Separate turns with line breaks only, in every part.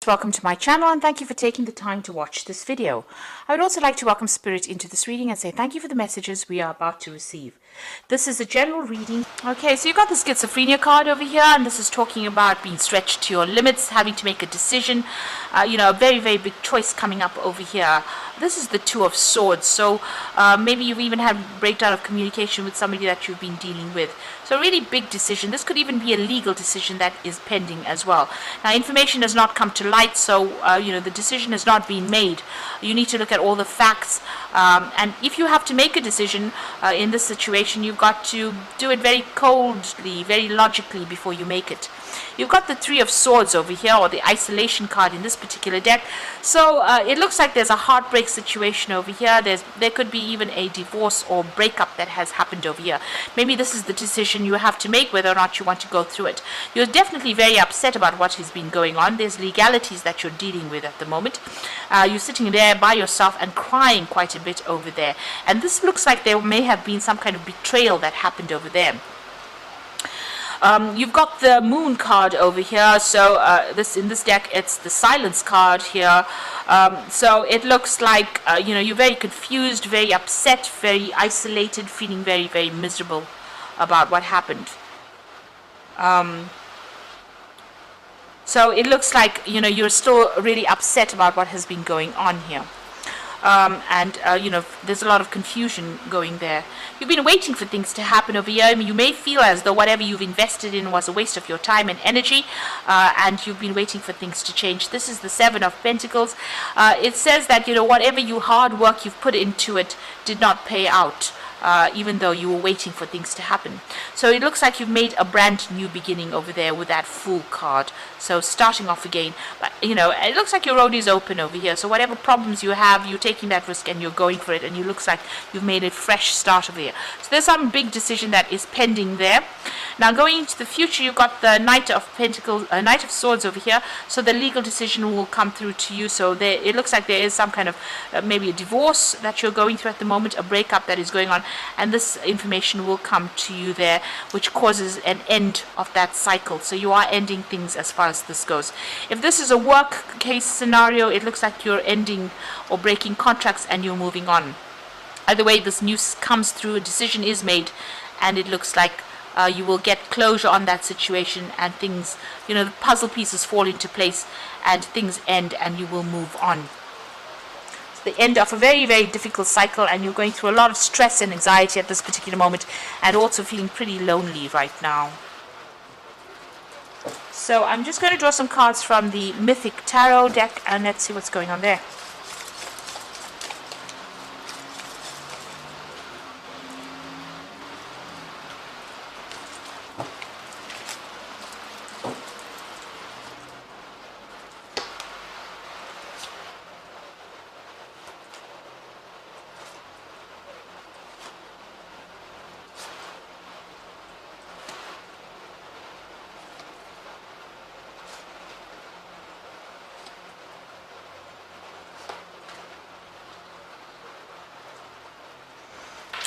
Welcome to my channel and thank you for taking the time to watch this video. I would also like to welcome Spirit into this reading and say thank you for the messages we are about to receive. This is a general reading. Okay, so you've got the schizophrenia card over here, and this is talking about being stretched to your limits, having to make a decision, a very, very big choice coming up over here. This is the Two of Swords, so maybe you've even had a breakdown of communication with somebody that you've been dealing with. So a really big decision. This could even be a legal decision that is pending as well. Now, information has not come to light, so the decision has not been made. You need to look at all the facts, and if you have to make a decision in this situation, you've got to do it very coldly, very logically before you make it. You've got the Three of Swords over here, or the isolation card in this particular deck. So it looks like there's a heartbreak situation over here. There could be even a divorce or breakup that has happened over here. Maybe this is the decision you have to make, whether or not you want to go through it. You're definitely very upset about what has been going on. There's legalities that you're dealing with at the moment. You're sitting there by yourself and crying quite a bit over there. And this looks like there may have been some kind of betrayal that happened over there. You've got the Moon card over here, so in this deck it's the Silence card here. So it looks like you're very confused, very upset, very isolated, feeling very, very miserable about what happened. So it looks like you're still really upset about what has been going on here. There's a lot of confusion going there. You've been waiting for things to happen over here. I mean, you may feel as though whatever you've invested in was a waste of your time and energy, and you've been waiting for things to change. This is the Seven of Pentacles. It says that whatever hard work you've put into it did not pay out. Even though you were waiting for things to happen. So it looks like you've made a brand new beginning over there with that Fool card. So starting off again. But, it looks like your road is open over here. So whatever problems you have, you're taking that risk and you're going for it. And it looks like you've made a fresh start over here. So there's some big decision that is pending there. Now going into the future, you've got the Knight of Pentacles, Knight of Swords over here. So the legal decision will come through to you. So it looks like there is some kind of maybe a divorce that you're going through at the moment, a breakup that is going on. And this information will come to you there, which causes an end of that cycle. So you are ending things as far as this goes. If this is a work case scenario, it looks like you're ending or breaking contracts and you're moving on. Either way, this news comes through, a decision is made, and it looks like you will get closure on that situation, and things, the puzzle pieces fall into place and things end and you will move on. The end of a very, very difficult cycle, and you're going through a lot of stress and anxiety at this particular moment, and also feeling pretty lonely right now. So I'm just going to draw some cards from the Mythic Tarot deck, and let's see what's going on there.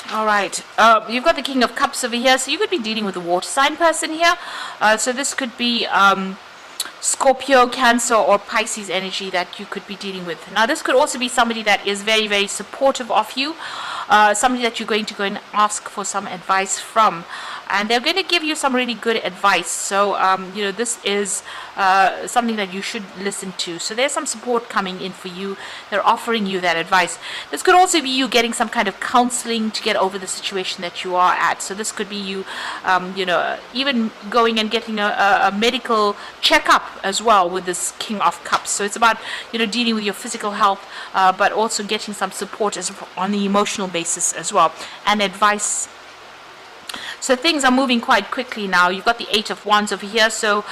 Alright, you've got the King of Cups over here, so you could be dealing with a water sign person here. So this could be Scorpio, Cancer, or Pisces energy that you could be dealing with. Now this could also be somebody that is very, very supportive of you, somebody that you're going to go and ask for some advice from. And they're going to give you some really good advice. So, this is something that you should listen to. So there's some support coming in for you. They're offering you that advice. This could also be you getting some kind of counseling to get over the situation that you are at. So this could be you, even going and getting a medical checkup as well with this King of Cups. So it's about, dealing with your physical health, but also getting some support on the emotional basis as well, and advice. So things are moving quite quickly now. You've got the Eight of Wands over here, so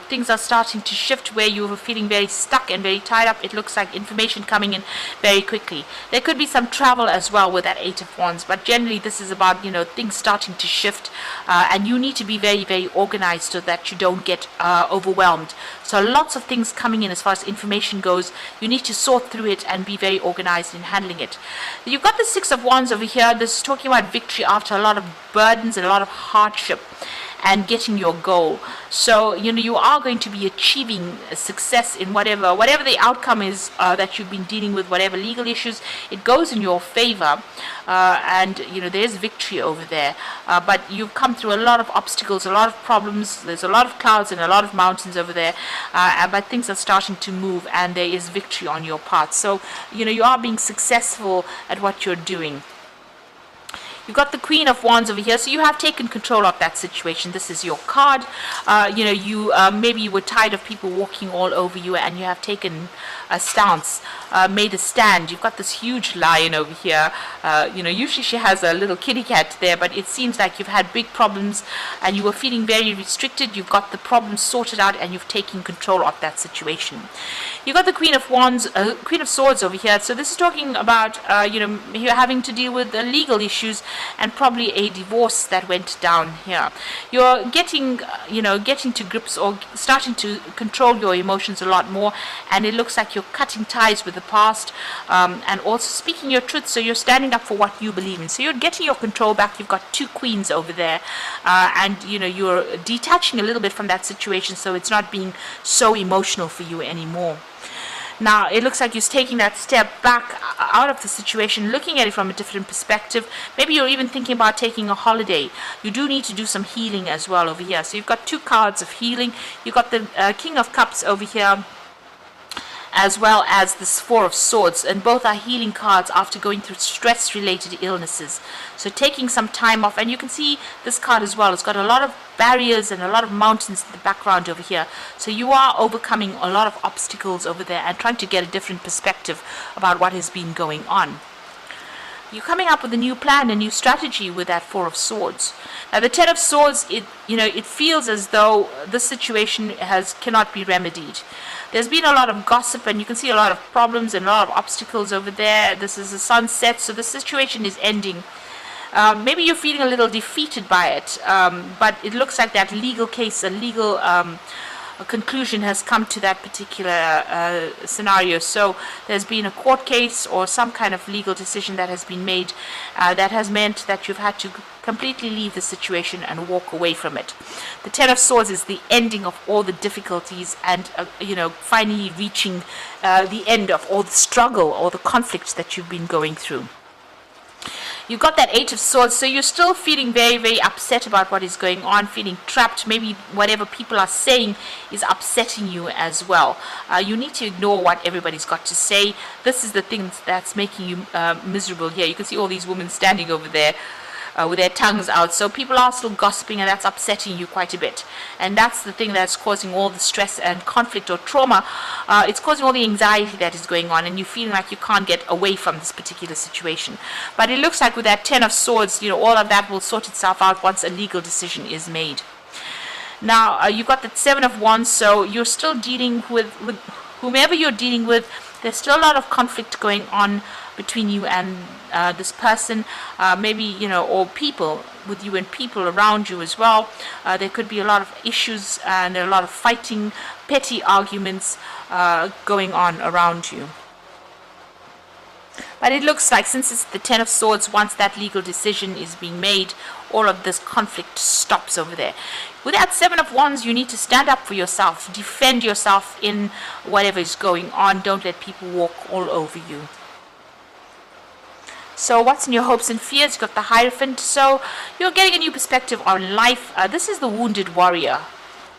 things are starting to shift where you were feeling very stuck and very tied up. It looks like information coming in very quickly. There could be some travel as well with that Eight of Wands, but generally this is about things starting to shift, and you need to be very, very organized so that you don't get overwhelmed. So lots of things coming in as far as information goes. You need to sort through it and be very organized in handling it. You've got the Six of Wands over here. This is talking about victory after a lot of burdens and a lot of hardship and getting your goal. So you are going to be achieving success in whatever the outcome is that you've been dealing with, whatever legal issues. It goes in your favor, and there's victory over there. But you've come through a lot of obstacles, a lot of problems. There's a lot of clouds and a lot of mountains over there, but things are starting to move, and there is victory on your path. So you are being successful at what you're doing. You've got the Queen of Wands over here, so you have taken control of that situation. This is your card. Maybe you were tired of people walking all over you, and you have taken a stance, made a stand. You've got this huge lion over here. Usually she has a little kitty cat there, but it seems like you've had big problems, and you were feeling very restricted. You've got the problem sorted out, and you've taken control of that situation. You've got the Queen of Wands, Queen of Swords over here. So this is talking about, you're having to deal with legal issues and probably a divorce that went down here. You're getting to grips or starting to control your emotions a lot more, and it looks like you're cutting ties with the past, and also speaking your truth. So you're standing up for what you believe in. So you're getting your control back. You've got two queens over there, and you're detaching a little bit from that situation, so it's not being so emotional for you anymore. Now, it looks like you're taking that step back out of the situation, looking at it from a different perspective. Maybe you're even thinking about taking a holiday. You do need to do some healing as well over here. So you've got two cards of healing. You've got the King of Cups over here, as well as this Four of Swords, and both are healing cards after going through stress-related illnesses. So taking some time off, and you can see this card as well. It's got a lot of barriers and a lot of mountains in the background over here. So you are overcoming a lot of obstacles over there and trying to get a different perspective about what has been going on. You're coming up with a new plan, a new strategy with that Four of Swords. Now, the Ten of Swords, it feels as though this situation cannot be remedied. There's been a lot of gossip, and you can see a lot of problems and a lot of obstacles over there. This is a sunset, so the situation is ending. Maybe you're feeling a little defeated by it, but it looks like that legal case, a legal conclusion has come to that particular scenario. So there's been a court case or some kind of legal decision that has been made that has meant that you've had to completely leave the situation and walk away from it. The Ten of Swords is the ending of all the difficulties, and finally reaching the end of all the struggle or the conflict that you've been going through. You've got that Eight of Swords, so you're still feeling very, very upset about what is going on, feeling trapped. Maybe whatever people are saying is upsetting you as well. You need to ignore what everybody's got to say. This is the thing that's making you miserable here. You can see all these women standing over there with their tongues out. So people are still gossiping, and that's upsetting you quite a bit. And that's the thing that's causing all the stress and conflict or trauma. It's causing all the anxiety that is going on, and you're feeling like you can't get away from this particular situation. But it looks like with that Ten of Swords, all of that will sort itself out once a legal decision is made. Now, you've got the Seven of Wands, so you're still dealing with whomever you're dealing with. There's still a lot of conflict going on between you and this person, maybe, or people with you and people around you as well. There could be a lot of issues and a lot of fighting, petty arguments going on around you. But it looks like, since it's the Ten of Swords, once that legal decision is being made, all of this conflict stops over there. With that Seven of Wands, you need to stand up for yourself, defend yourself in whatever is going on. Don't let people walk all over you. So what's in your hopes and fears? You've got the Hierophant. So you're getting a new perspective on life. This is the Wounded Warrior.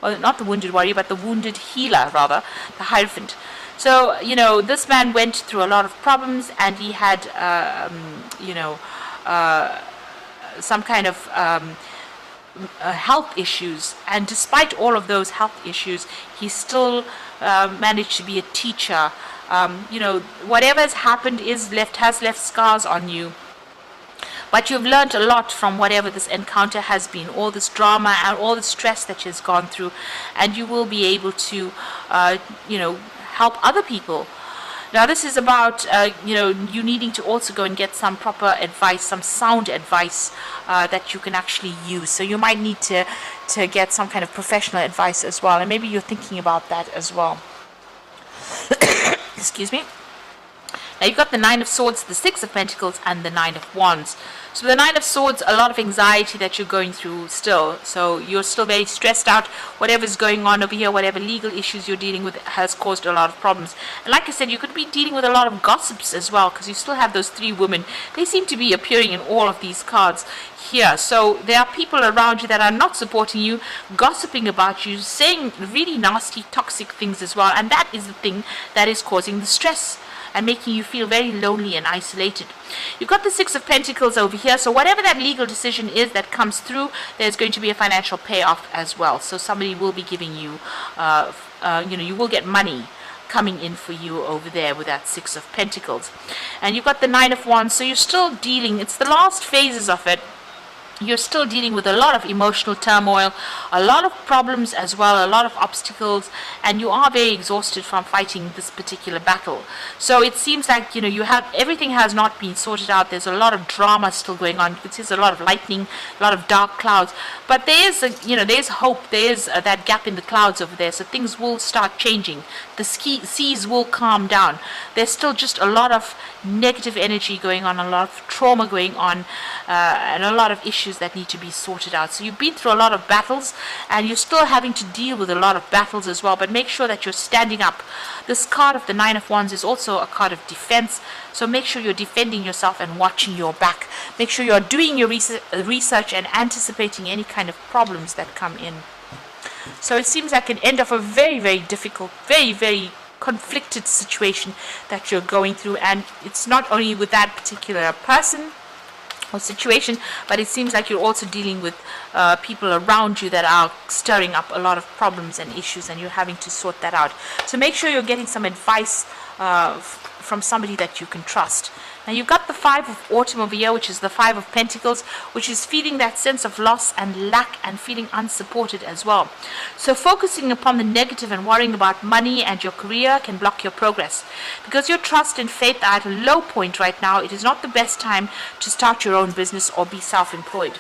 Well, not the Wounded Warrior, but the Wounded Healer, rather. The Hierophant. So, this man went through a lot of problems, and he had, some kind of health issues. And despite all of those health issues, he still managed to be a teacher. Whatever has happened has left scars on you. But you've learned a lot from whatever this encounter has been, all this drama and all the stress that you've gone through, and you will be able to, help other people. Now, this is about, you needing to also go and get some proper advice, some sound advice that you can actually use. So you might need to get some kind of professional advice as well, and maybe you're thinking about that as well. Excuse me. Now you've got the Nine of Swords, the Six of Pentacles, and the Nine of Wands. So the Nine of Swords, a lot of anxiety that you're going through still. So you're still very stressed out. Whatever's going on over here, whatever legal issues you're dealing with has caused a lot of problems. And like I said, you could be dealing with a lot of gossips as well, because you still have those three women. They seem to be appearing in all of these cards here. So there are people around you that are not supporting you, gossiping about you, saying really nasty, toxic things as well. And that is the thing that is causing the stress and making you feel very lonely and isolated. You've got the Six of Pentacles over here, so whatever that legal decision is that comes through, there's going to be a financial payoff as well. So somebody will be giving you, you will get money coming in for you over there with that Six of Pentacles. And you've got the Nine of Wands, so you're still dealing, it's the last phases of it. You're still dealing with a lot of emotional turmoil, a lot of problems as well, a lot of obstacles, and you are very exhausted from fighting this particular battle. So it seems like, you have, everything has not been sorted out. There's a lot of drama still going on. You can see there's a lot of lightning, a lot of dark clouds, but there's hope. There's that gap in the clouds over there, so things will start changing. The seas will calm down. There's still just a lot of negative energy going on, a lot of trauma going on, and a lot of issues that need to be sorted out. So you've been through a lot of battles, and you're still having to deal with a lot of battles as well, but make sure that you're standing up. This card of the Nine of Wands is also a card of defense, so make sure you're defending yourself and watching your back. Make sure you're doing your research and anticipating any kind of problems that come in. So it seems like an end of a very, very difficult, very, very conflicted situation that you're going through, and it's not only with that particular person or situation, but it seems like you're also dealing with people around you that are stirring up a lot of problems and issues, and you're having to sort that out. So make sure you're getting some advice from somebody that you can trust. Now you've got the Five of Autumn over here, which is the Five of Pentacles, which is feeling that sense of loss and lack and feeling unsupported as well. So focusing upon the negative and worrying about money and your career can block your progress. Because your trust and faith are at a low point right now, it is not the best time to start your own business or be self-employed.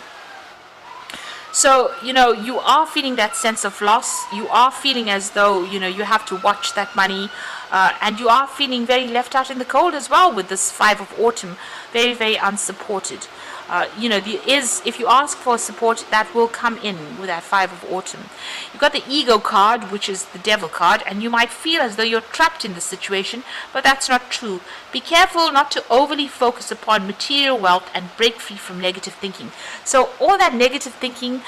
So, you are feeling that sense of loss. You are feeling as though, you have to watch that money. And you are feeling very left out in the cold as well with this Five of Autumn. Very, very unsupported. If you ask for support, that will come in with that Five of Autumn. You've got the Ego card, which is the Devil card, and you might feel as though you're trapped in this situation, but that's not true. Be careful not to overly focus upon material wealth and break free from negative thinking. So all that negative thinking,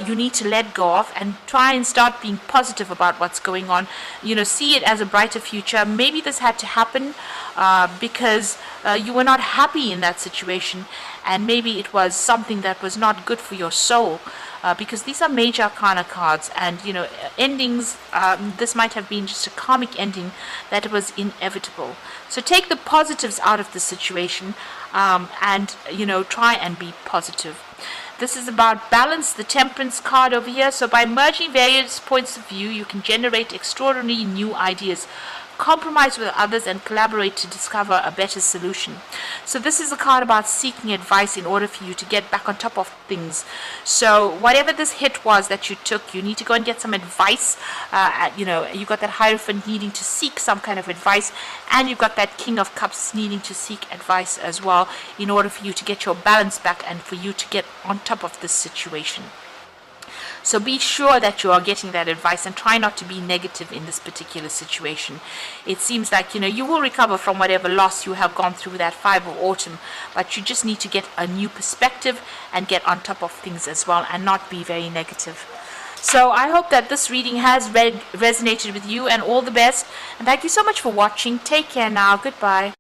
you need to let go of and try and start being positive about what's going on. See it as a brighter future. Maybe this had to happen because you were not happy in that situation, and maybe it was something that was not good for your soul, because these are major arcana cards, and endings, this might have been just a karmic ending that was inevitable. So take the positives out of the situation, and try and be positive. This is about balance, the Temperance card over here. So by merging various points of view, you can generate extraordinary new ideas. Compromise with others and collaborate to discover a better solution. So this is a card about seeking advice in order for you to get back on top of things. So whatever this hit was that you took, you need to go and get some advice. You've got that Hierophant needing to seek some kind of advice, and you've got that King of Cups needing to seek advice as well in order for you to get your balance back and for you to get on top of this situation. So be sure that you are getting that advice and try not to be negative in this particular situation. It seems like, you will recover from whatever loss you have gone through with that Five of Autumn, but you just need to get a new perspective and get on top of things as well and not be very negative. So I hope that this reading has resonated with you, and all the best. And thank you so much for watching. Take care now. Goodbye.